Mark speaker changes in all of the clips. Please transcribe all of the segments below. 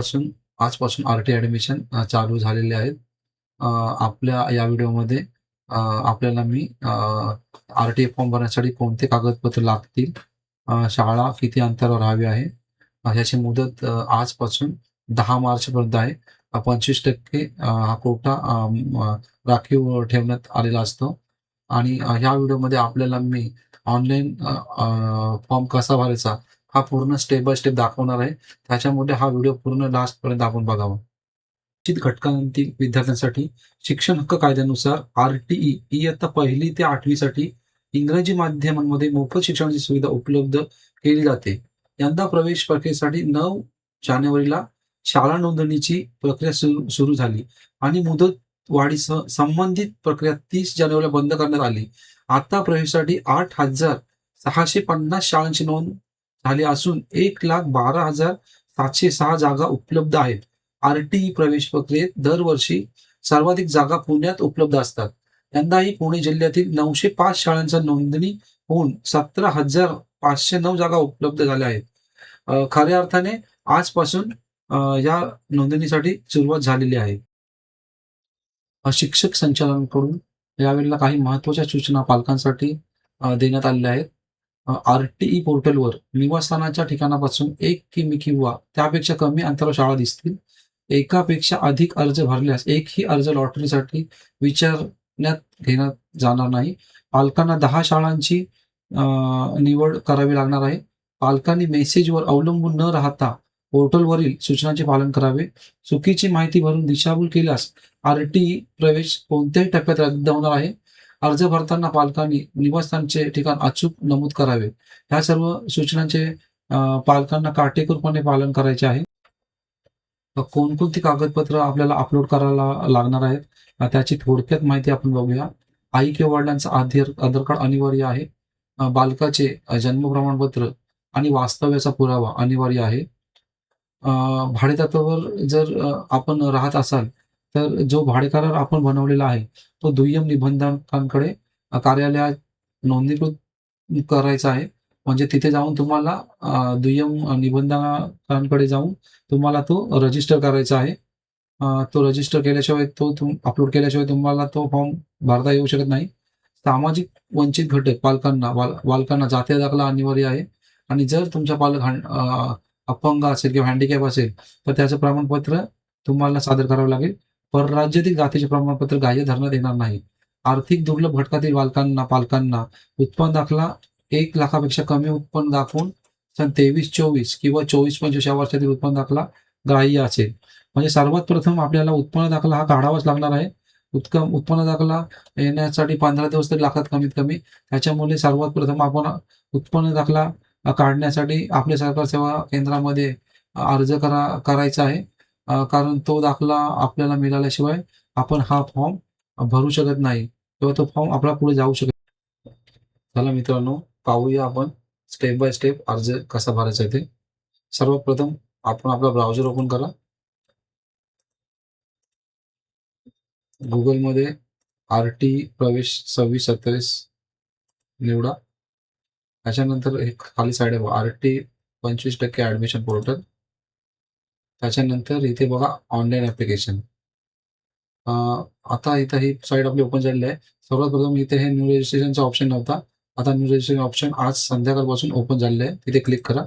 Speaker 1: आजपासून R-T admission चालू झालेले आहेत. आपल्या या व्हिडिओमध्ये आपल्याला मी आर-टी फॉर्म भरण्यासाठी कोणते कागदपत्र लागतील, शाळा किती अंतरावर हवी आहे, ह्याची मुदत आजपासून 10 मार्चपर्यंत आहे. 25% हा कोटा राखीव ठेवण्यात आलेला असतो आणि ह्या व्हिडिओमध्ये आपल्याला मी ऑनलाईन फॉर्म कसा भरायचा हा पूर्ण स्टेप बाय स्टेप दाखवणार आहे. त्याच्यामुळे हा व्हिडिओ पूर्ण लास्टपर्यंत आपण बघावा. वंचित घटकांतील विद्यार्थ्यांसाठी शिक्षण हक्क कायद्यानुसार आर-टी-ई इयत्ता 1ली ते 8वी साठी इंग्रजी माध्यमांमध्ये मोफत शिक्षणाची सुविधा उपलब्ध केली जाते. यंदा प्रवेश प्रक्रियेसाठी 9 जानेवारीला शाळा नोंदणीची प्रक्रिया सुरू झाली आणि मुदत वाढीसह संबंधित प्रक्रिया 30 जानेवारीला बंद करण्यात आली. आता प्रवेशासाठी 8,650 शाळांची नोंद झाली असून 1,12,706 जागा उपलब्ध आहेत. आर-टी-ई प्रवेश प्रक्रियेत दरवर्षी सर्वाधिक जागा पुण्यात उपलब्ध असतात. यंदाही पुणे जिल्ह्यातील 905 शाळांचा नोंदणी होऊन 17,509 जागा उपलब्ध झाल्या आहेत. खऱ्या अर्थाने आजपासून या नोंदणीसाठी सुरुवात झालेली आहे. शिक्षक संचालनाकडून यावेळेला काही महत्त्वाच्या सूचना पालकांसाठी देण्यात आलेल्या आहेत. आर-टी-ई पोर्टलवर निवासस्थानाच्या ठिकाणापासून 1 किमी किंवा त्यापेक्षा कमी अंतरावर शाळा दिसतील. एकापेक्षा अधिक अर्ज भरल्यास एकही अर्ज लॉटरीसाठी विचारण्यात घेण्यात जाणार नाही. पालकांना 10 शाळांची निवड करावी लागणार आहे. पालकांनी मेसेजवर अवलंबून न राहता पोर्टलवरील सूचनांचे पालन करावे. चुकीची माहिती भरून दिशाभूल केल्यास आर-टी-ई प्रवेश कोणत्याही टप्प्यात रद्द होणार आहे. अर्ज भरताना पालकांनी निवासस्थानचे ठिकाण अचूक नमूद करावे. ह्या सर्व सूचनांचे पालकांना काटेकोरपणे पालन करायचे आहे. कोणकोणती कागदपत्र आपल्याला अपलोड करायला लागणार आहेत, त्याची थोडक्यात माहिती आपण बघूया. आई किंवा वडिलांचं आधार कार्ड अनिवार्य आहे. बालकाचे जन्म प्रमाणपत्र आणि वास्तव्याचा पुरावा अनिवार्य आहे. भाडेतत्त्वावर जर आपण राहत असाल तर जो भाडेकरार आपण बनवलेला आहे तो दुय्यम निबंधकांकडे कार्यालयात नोंदणीकृत करायचा आहे. म्हणजे तिथे जाऊन तुम्हाला दुय्यम निबंधकांकडे जाऊन तुम्हाला तो रजिस्टर करायचा आहे. तो रजिस्टर केल्याशिवाय तो अपलोड केल्याशिवाय तुम्हाला तो फॉर्म भरता येऊ शकत नाही. सामाजिक वंचित घटक बालकांना जाती दाखला अनिवार्य आहे आणि जर तुमचा पालक अपंग असेल किंवा हँडिकॅप असेल तर त्याचं प्रमाणपत्र तुम्हाला सादर करावं लागेल. परराज्यातील जातीचे प्रमाणपत्र ग्राह्य धरण्यात येणार नाही. आर्थिक दुर्लभ घटकातील पालकांना उत्पन्न दाखला 1 लाखापेक्षा कमी उत्पन्न दाखवून सन 23-24 किंवा 24-25 या वर्षातील उत्पन्न दाखला ग्राह्य असेल. म्हणजे सर्वात प्रथम आपल्याला उत्पन्न दाखला हा काढावाच लागणार आहे. उत्पन्न दाखला येण्यासाठी 15 दिवस तरी लागतात कमीत कमी. त्याच्यामुळे सर्वात प्रथम आपण उत्पन्न दाखला काढण्यासाठी आपल्या सरकार सेवा केंद्रामध्ये अर्ज करायचा आहे. कारण तो दाखला आपल्याला मिळाल्याशिवाय आपण हा फॉर्म भरू शकत नाही किंवा तो फॉर्म आपला पुढे जाऊ शकत नाही. चला मित्रांनो, पाहूया आपण स्टेप बाय स्टेप अर्ज कसा भरायचा आहे ते. सर्वप्रथम आपण आपला ब्राउझर ओपन करा. गुगलमध्ये आर-टी प्रवेश 26-27 निवडा. त्याच्यानंतर एक खाली साईड आहे आर-टी 25% ॲडमिशन पोर्टल. त्याच्यानंतर इथे बघा ऑनलाईन ॲप्लिकेशन. आता इथं ही साईट आपली ओपन झालेली आहे. सर्वात प्रथम इथे हे न्यू रजिस्ट्रेशनचा ऑप्शन नव्हता. आता न्यू रजिस्ट्रेशन ऑप्शन आज संध्याकाळपासून ओपन झालेलं आहे. तिथे क्लिक करा.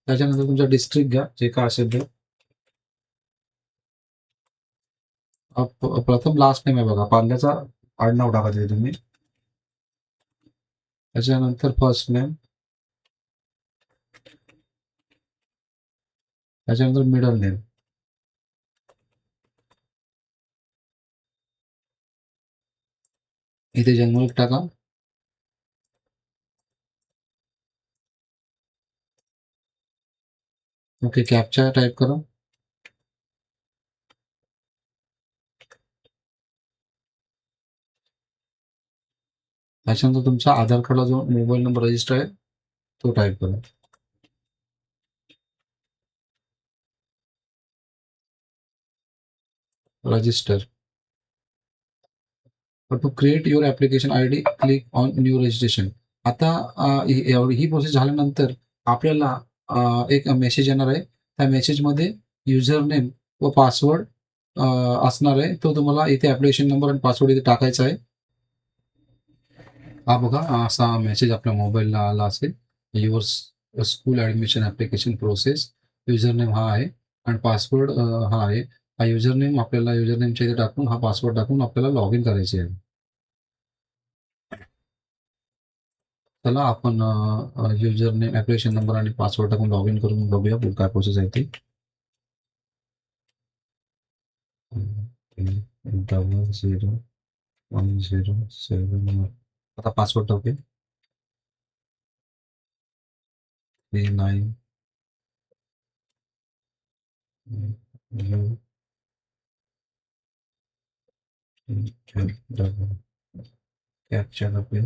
Speaker 1: त्याच्यानंतर तुमचा डिस्ट्रिक्ट घ्या, जे काय असेल ते. प्रथम लास्ट नेम आहे बघा, पाल्याचा आडनाव टाका तिथे तुम्ही. त्याच्यानंतर फर्स्ट नेम, त्याच्यानंतर मिडल नेम. इथे जन्मतारीख टाका. ओके, कॅप्चा टाईप करा. त्याच्यानंतर तुमचा आधार कार्डला जो मोबाईल नंबर रजिस्टर आहे तो टाईप करा. Register. To create your application ID click on new registration. आता ही प्रोसेस झाल्यानंतर आपल्याला एक मेसेज येणार आहे. त्या मेसेजमध्ये युजर नेम व पासवर्ड असणार आहे. तो तुम्हाला इथे ॲप्लिकेशन नंबर आणि पासवर्ड इथे टाकायचा आहे. हा बघा असा मेसेज आपल्या मोबाईलला आला असेल. Your school admission application process. User name हा आहे आणि पासवर्ड हा आहे. हा युजर नेम आपल्याला युजर नेमच्या इथे टाकून हा पासवर्ड टाकून आपल्याला लॉग इन करायचे आहे. चला आपण युजर नेम, ॲप्लिकेशन नंबर आणि पासवर्ड टाकून लॉग इन करून बघूया पुढे काय प्रोसेस आहे ती. 001071. आता पासवर्ड टाकूया. 39 कॅप्चा टाकूया.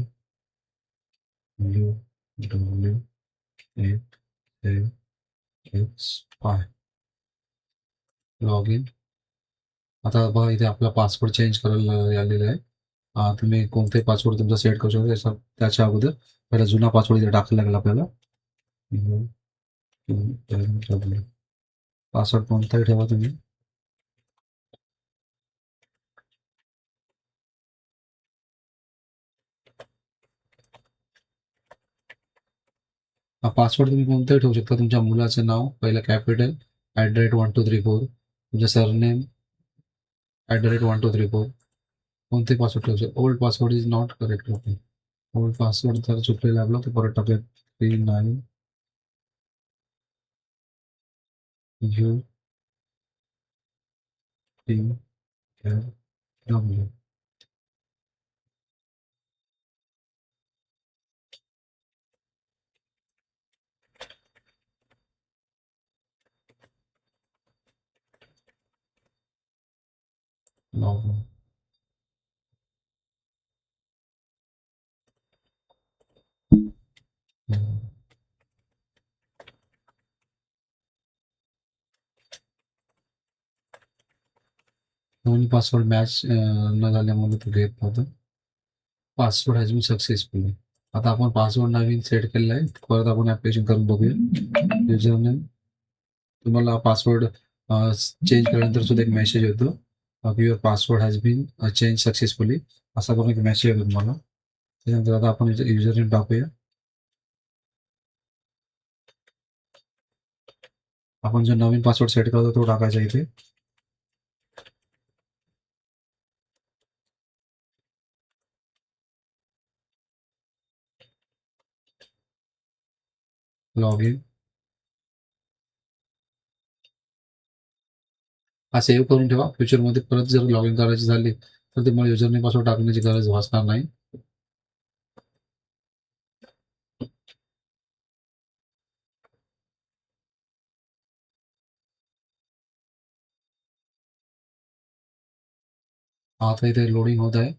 Speaker 1: UW876X5 log in. आता बघा इथे आपला पासवर्ड चेंज करायला आलेला आहे. तुम्ही कोणताही पासवर्ड तुमचा सेट करू शकता. त्याच्या अगोदर पहिला जुना पासवर्ड इथे टाकायला लागेल आपल्याला. पासवर्ड कोणताही ठेवा तुम्ही. हा पासवर्ड तुम्ही कोणताही ठेवू शकता. तुमच्या मुलाचं नाव पहिलं कॅपिटल @1234, तुमचं सरनेम @1234, कोणते पासवर्ड ठेवू शकता. Old password is not correct. Okay, old password जर चुकलेला लागला तर परत टाकूया. 39 UTLW. Log in. दोन्ही पासवर्ड मॅच न झाल्यामुळे तो घेत नव्हतं. Password has been successfully. आता आपण पासवर्ड नवीन सेट केलेला आहे. परत आपण ॲप्लिकेशन करून बघूया. युजर नेम, तुम्हाला पासवर्ड चेंज केल्यानंतर सुद्धा एक मेसेज येतो. Your password has been change successfully असा पण एक मेसेज येतो तुम्हाला. त्याच्यानंतर आता आपण युजर नेम टाकूया. आपण जो नवीन पासवर्ड सेट करतो तो टाकायचा इथे. Log in. हा सेव्ह करून ठेवा. फ्युचरमध्ये परत जर लॉग इन करायची झाली तर तुम्हाला युजर नेम पासवर्ड टाकण्याची गरज भासणार नाही. आता इथे लोडिंग होत आहे.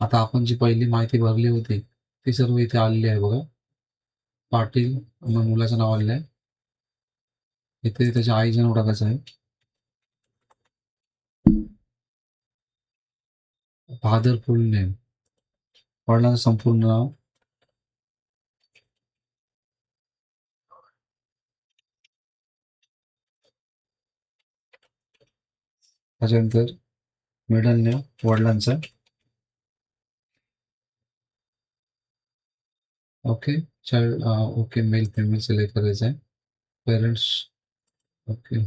Speaker 1: आता आपण जी पहिली माहिती भरली होती ती सर्व इथे आलेली आहे बघा. पाटील मुलाचं नाव आलेलं आहे. इथे त्याच्या आईचं नाव टाकायचं आहे. फादर फुल नेम, वडिलांचं संपूर्ण नाव. त्याच्यानंतर मिडल नेम वडिलांचं. Okay. Child okay, male female select करायचं आहे. Parents okay.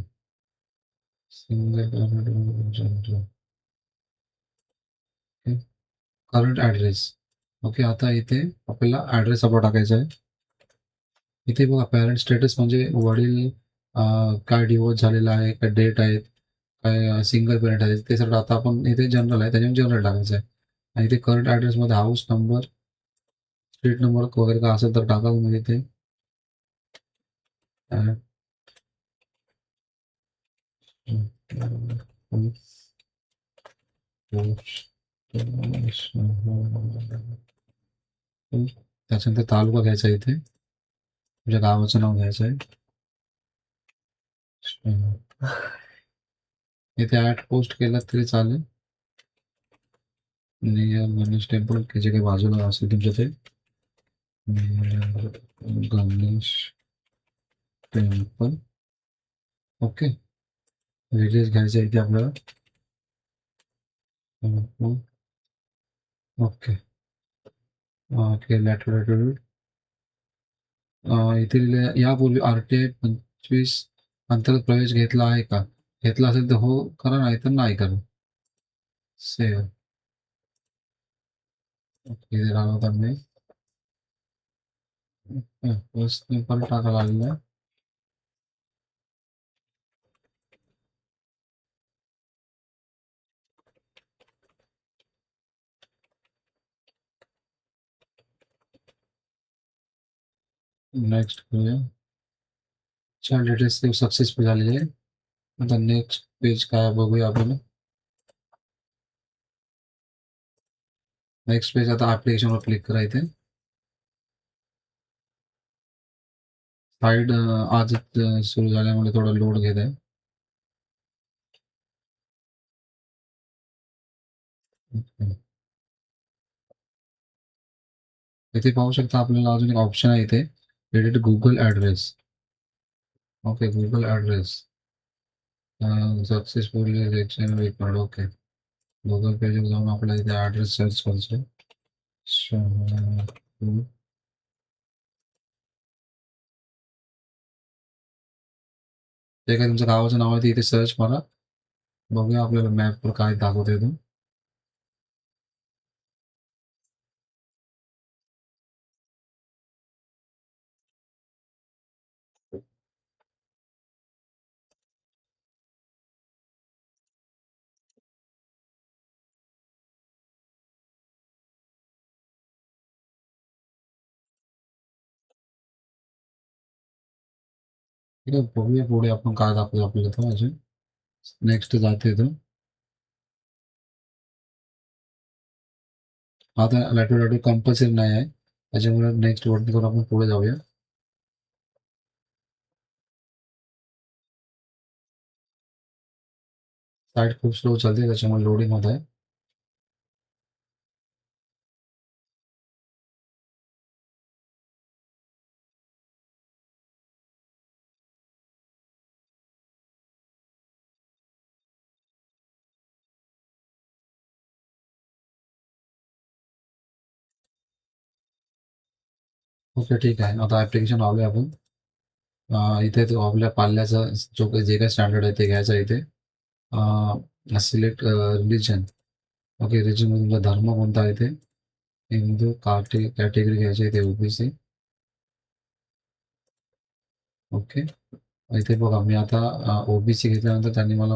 Speaker 1: Single okay. Current address okay. आता इथे आपल्याला ॲड्रेस आपला टाकायचा आहे. इथे बघा पॅरेंट स्टेटस म्हणजे वडील काय डिवोर्स झालेला आहे, काय डेट आहेत, काय सिंगल पेरेंट आहे, ते सगळं आता आपण इथे जनरल आहे त्याच्यामुळे जनरल टाकायचं आहे. आणि इथे करंट ॲड्रेसमध्ये हाऊस नंबर, स्ट्रीट नंबर वगैरे काय असेल तर टाका तुम्ही इथे. त्याच्यानंतर तालुका घ्यायचा आहे. इथे तुमच्या गावाचं नाव घ्यायचं आहे. इथे ऍड पोस्ट केलं तरी चालेल. नियर गणेश टेम्पल जे काही बाजूला असेल तुमच्या ते गणेश टेम्पल. ओके, रिलीज घ्यायचं इथे आपल्याला. ओके ओके, लॅटरल इथे यापूर्वी RTI 25 अंतर्गत प्रवेश घेतला आहे का? घेतला असेल तर हो करा, नाही तर नाही करा. सेव्ह. इथे राहिला होता मी. परत टाकायला आलेला आहे. नेक्स्ट करूया. चार डिटेल्स सेव्ह सक्सेसफुल झालेले आहे. आता नेक्स्ट पेज काय बघूया आपण. नेक्स्ट पेज आता ऍप्लिकेशनवर क्लिक करा. इथे साईड आजच सुरू झाल्यामुळे थोडा लोड घेत आहे. इथे पाहू शकता आपल्याला अजून एक ऑप्शन आहे इथे, edit Google address. Okay, Google address successfully reaction record. Okay, Google पेजवर जाऊन आपल्याला इथे ॲड्रेस सर्च करायचं. ते काय तुमच्या गावाचं नाव आहे ते इथे सर्च करा. बघूया आपल्याला मॅपवर काय दाखवतोय तो. ठीक आहे, बघूया पुढे आपण काय दाखवतो आपल्याला तो अजून. नेक्स्ट जाते तो. आता लॅटो कंपल्सरी नाही आहे, त्याच्यामुळे नेक्स्ट वरती करून आपण पुढे जाऊया. साईट खूप स्लो चालते, त्याच्यामुळे लोडिंग होत आहे. ओके, ठीक आहे. आता ऍप्लिकेशन लावूया आपण. इथे तो आपल्या पाल्याचा जो जे काही स्टँडर्ड आहे ते घ्यायचं आहे इथे. Select religion. ओके, रिजनमध्ये तुमचा धर्म कोणता आहे ते हिंदू. कॅटेगरी घ्यायची आहे ते OBC. ओके, इथे बघा मी आता OBC घेतल्यानंतर त्यांनी मला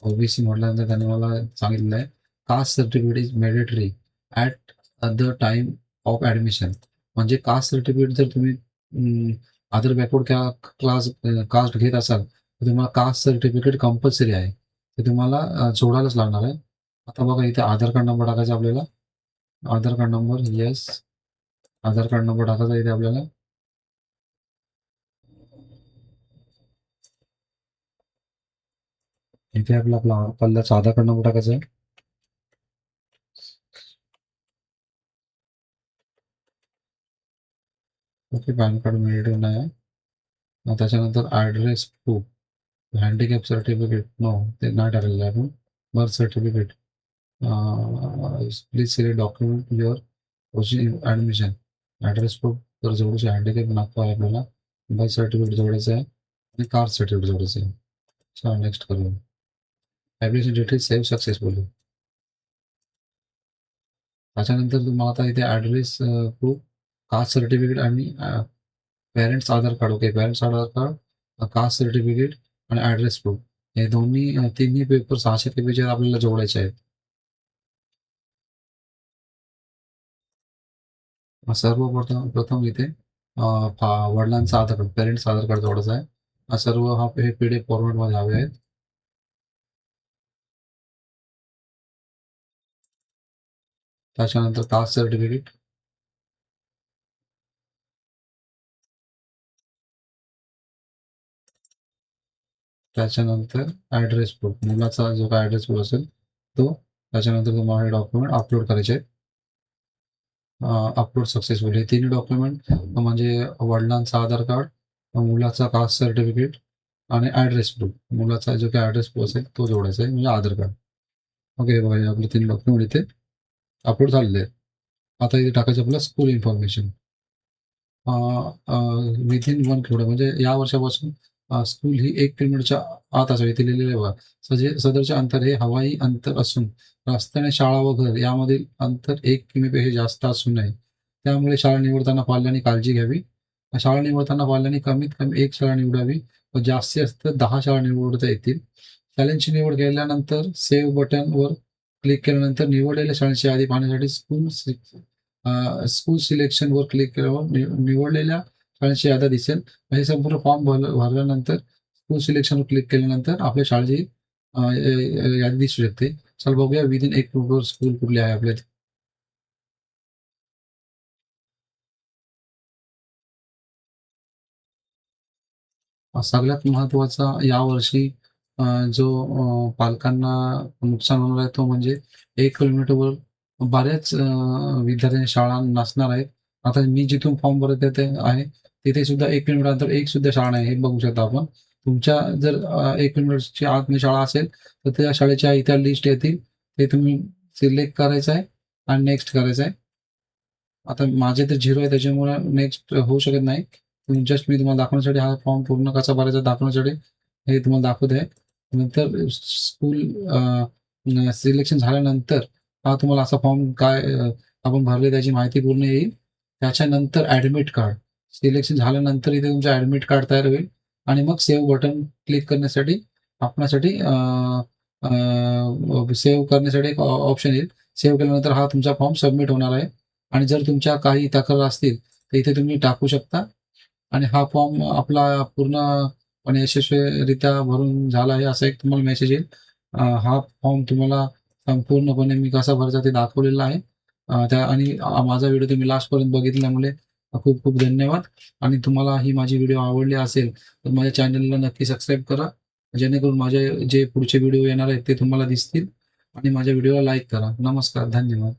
Speaker 1: OBC म्हटल्यानंतर त्यांनी मला सांगितलेलं आहे caste certificate is mandatory at the time of admission. म्हणजे कास्ट सर्टिफिकेट जर तुम्ही अदर बॅकवर्ड कास्ट घेत असाल तर तुम्हाला कास्ट सर्टिफिकेट कंपल्सरी आहे, ते तुम्हाला जोडायलाच लागणार आहे. आता बघा इथे आधार कार्ड नंबर टाकायचा आपल्याला. आधार कार्ड नंबर, येस. आधार कार्ड नंबर टाकायचा इथे आपल्याला. इथे आपला आपला पल्ल्याचा आधार कार्ड नंबर टाकायचा आहे. ओके, पॅन कार्ड मिळेल नाही आहे. त्याच्यानंतर address proof, handicap certificate no, ते नाही टाकलेलं आहे आपण. Birth certificate, please select document your procedure admission. Address proof तर जोडायचं आहे, हँडिकॅप नको आहे आपल्याला. बर्थ सर्टिफिकेट जोडायचं आहे आणि कास्ट सर्टिफिकेट जोडायचं आहे. चला नेक्स्ट करूया. Application detail save successfully. त्याच्यानंतर तुम्हाला आता इथे ॲड्रेस प्रूफ, कास्ट सर्टिफिकेट आणि पेरेंट्स आधार कार्ड. ओके, पेरेंट्स आधार कार्ड, कास्ट सर्टिफिकेट आणि ॲड्रेस प्रूफ, हे दोन्ही तिन्ही पेपर 600 पेजचे आपल्याला जोडायचे आहेत. सर्वप्रथम प्रथम इथे वडिलांचा आधार कार्ड, पेरेंट्स आधार कार्ड जोडायचा आहे. सर्व हे PDF फॉर्मॅटमध्ये हवे आहेत. त्याच्यानंतर कास्ट सर्टिफिकेट, त्याच्यानंतर ॲड्रेस प्रूफ, मुलाचा जो काही ॲड्रेस प्रूफ असेल तो. त्याच्यानंतर तुम्हाला हे डॉक्युमेंट अपलोड करायचे आहेत. Upload successful. हे तिन्ही डॉक्युमेंट म्हणजे वडिलांचा आधार कार्ड, मुलाचा कास्ट सर्टिफिकेट आणि ॲड्रेस प्रूफ. मुलाचा जो काही ॲड्रेस प्रूफ असेल तो जोडायचा आहे, म्हणजे आधार कार्ड. ओके, हे बघा हे आपले 3 डॉक्युमेंट इथे अपलोड झालेले आहेत. आता इथे टाकायचं आपलं स्कूल इन्फॉर्मेशन. विथिन 1 किलोमीटर म्हणजे या वर्षापासून स्कूल ही 1 किलोमीटरच्या आत असावी. इथे लिहिलेलं आहे बघा. सदरचे अंतर हे हवाई अंतर असून रस्त्याने शाळा व घर यामधील अंतर 1 किमीपेक्षा जास्त असू नये. त्यामुळे शाळा निवडताना पाल्यांनी काळजी घ्यावी. शाळा निवडताना पाल्यांनी कमीत कमी 1 शाळा निवडावी व जास्तीत जास्त 10 शाळा निवडता येतील. शाळांची निवड केल्यानंतर सेव्ह बटनवर क्लिक केल्यानंतर निवडलेल्या शाळांची यादी पाहण्यासाठी स्कूल सिलेक्शनवर क्लिक केल्यावर निवडलेल्या शाळेची यादी दिसेल. हे संपूर्ण फॉर्म भरल्यानंतर स्कूल सिलेक्शनवर क्लिक केल्यानंतर आपल्या शाळेची यादी दिसू शकते. चला बघूया विदिन 1 किलोमीटर स्कूल कुठली आहे आपल्या इथे. सगळ्यात महत्त्वाचा यावर्षी जो पालकांना नुकसान होणार आहे तो म्हणजे 1 किलोमीटरवर बऱ्याच विद्यार्थ्यांच्या शाळा नसणार आहेत. आता मी जिथून फॉर्म भरत आहे तिथे सुद्धा 1 किलोमीटर अंतर एक सुद्धा शाळा नाही, हे बघू शकता आपण. तुमच्या जर 1 किलोमीटरच्या आतमध्ये शाळा असेल तर त्या शाळेच्या इथं लिस्ट येतील. ते तुम्ही सिलेक्ट करायचं आहे आणि नेक्स्ट करायचं आहे. आता माझे तर 0 आहे त्याच्यामुळे नेक्स्ट होऊ शकत नाही. जस्ट मी तुम्हाला दाखवण्यासाठी हा फॉर्म पूर्ण कसा भरायचा दाखवण्यासाठी हे तुम्हाला दाखवत आहे. नंतर स्कूल सिलेक्शन झाल्यानंतर हा तुम्हाला असा फॉर्म काय आपण भरले त्याची माहिती पूर्ण येईल. त्याच्यानंतर ॲडमिट कार्ड सिलेक्शन झाल्यानंतर इथे तुमचं ॲडमिट कार्ड तयार होईल आणि मग सेव्ह बटन क्लिक करण्यासाठी आपल्यासाठी सेव्ह करण्यासाठी एक ऑप्शन येईल. सेव्ह केल्यानंतर हा तुमचा फॉर्म सबमिट होणार आहे आणि जर तुमच्या काही तक्रार असतील तर इथे तुम्ही टाकू शकता आणि हा फॉर्म आपला पूर्णपणे यशस्वीरित्या भरून झाला आहे असा एक तुम्हाला मेसेज येईल. हा फॉर्म तुम्हाला संपूर्णपणे मी कसा भरायचा ते दाखवलेला आहे. आणि माझा व्हिडिओ तुम्ही लास्टपर्यंत बघितल्यामुळे खूप खूप धन्यवाद. आणि तुम्हाला ही माझी व्हिडिओ आवडली असेल तर माझ्या चॅनलला नक्की सबस्क्राईब करा, जेणेकरून माझे जे पुढचे व्हिडिओ येणार आहेत ते तुम्हाला दिसतील आणि माझ्या व्हिडिओला लाईक करा. नमस्कार, धन्यवाद.